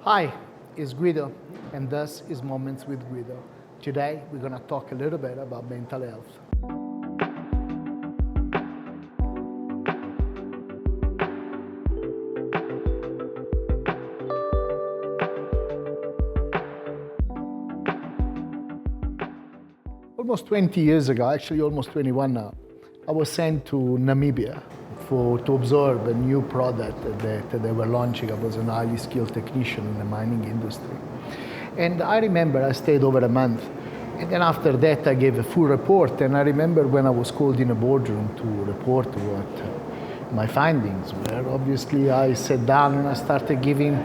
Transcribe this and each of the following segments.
Hi, it's Guido, and this is Moments with Guido. Today, we're going to talk a little bit about mental health. Almost 20 years ago, actually almost 21 now, I was sent to Namibia to observe a new product that they were launching. I was a highly skilled technician in the mining industry. And I remember I stayed over a month. And then after that, I gave a full report. And I remember when I was called in a boardroom to report what my findings were. Obviously, I sat down and I started giving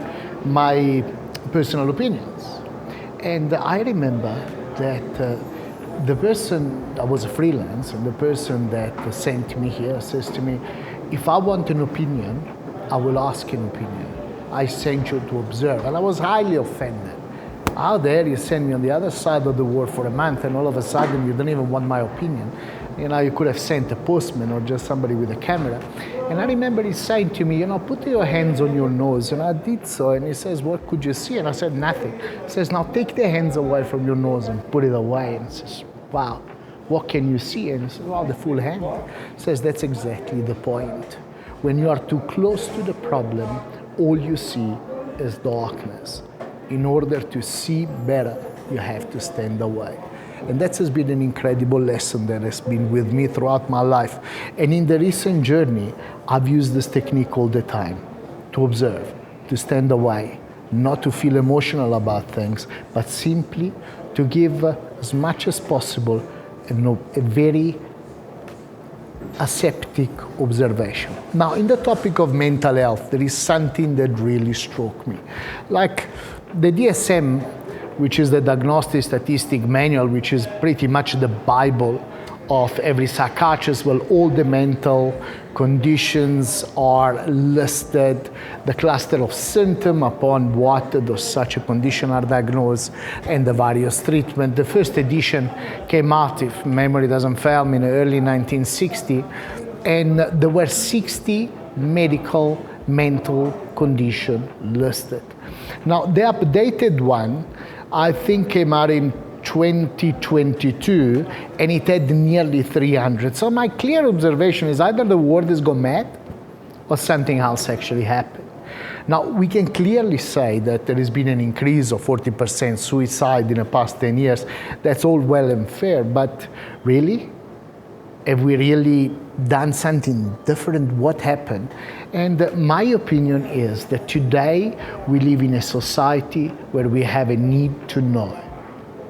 my personal opinions. And I remember that the person, I was a freelance, and the person that sent me here says to me, if I want an opinion, I will ask an opinion. I sent you to observe. And I was highly offended. How dare you send me on the other side of the world for a month and all of a sudden you don't even want my opinion? You know, you could have sent a postman or just somebody with a camera. And I remember he saying to me, put your hands on your nose. And I did so. And he says, what could you see? And I said, nothing. He says, now take the hands away from your nose and put it away. And he says, wow, what can you see? And he says, well, the full hand. He says, that's exactly the point. When you are too close to the problem, all you see is darkness. In order to see better, you have to stand away. And that has been an incredible lesson that has been with me throughout my life. And in the recent journey, I've used this technique all the time, to observe, to stand away, not to feel emotional about things, but simply to give as much as possible a very aseptic observation. Now, in the topic of mental health, there is something that really struck me. Like the DSM, which is the Diagnostic Statistic Manual, which is pretty much the Bible of every psychiatrist. Well, all the mental conditions are listed, the cluster of symptoms upon what does such a condition are diagnosed, and the various treatment. The first edition came out, if memory doesn't fail me, in the early 1960, and there were 60 medical mental conditions listed. Now, the updated one, I think, came out in 2022, and it had nearly 300. So my clear observation is either the world has gone mad or something else actually happened. Now, we can clearly say that there has been an increase of 40% suicide in the past 10 years. That's all well and fair, but really? Have we really done something different? What happened? And my opinion is that today we live in a society where we have a need to know.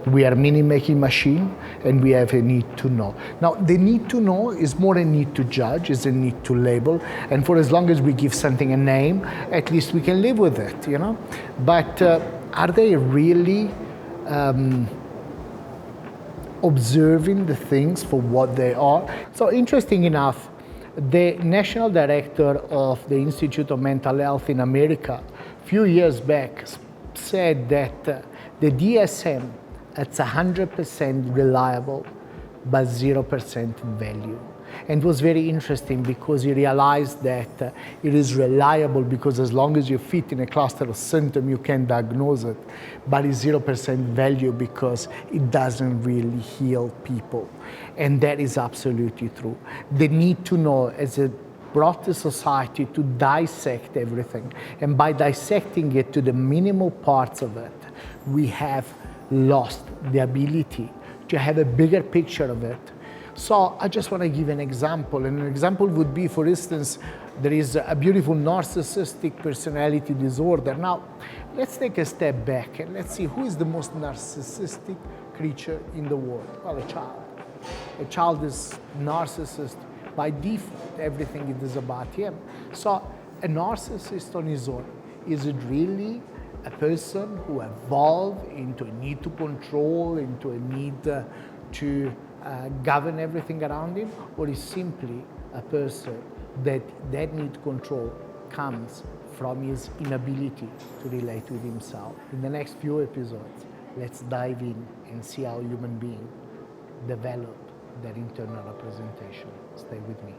We are meaning-making machine, and we have a need to know. Now, the need to know is more a need to judge, is a need to label, and for as long as we give something a name, at least we can live with it, But are they really observing the things for what they are? So interesting enough, the national director of the Institute of Mental Health in America, a few years back, said that the DSM, it's 100% reliable, but 0% value. And it was very interesting because he realized that it is reliable because as long as you fit in a cluster of symptoms, you can diagnose it, but it's 0% value because it doesn't really heal people. And that is absolutely true. The need to know as it brought the society to dissect everything. And by dissecting it to the minimal parts of it, we have lost the ability to have a bigger picture of it. So I just want to give an example. And an example would be, for instance, there is a beautiful narcissistic personality disorder. Now, let's take a step back and let's see who is the most narcissistic creature in the world. Well, a child. A child is narcissist by default. Everything is about him. So a narcissist on his own, is it really a person who evolved into a need to control, into a need to govern everything around him, or is simply a person that need to control comes from his inability to relate with himself? In the next few episodes, let's dive in and see how human beings develop their internal representation. Stay with me.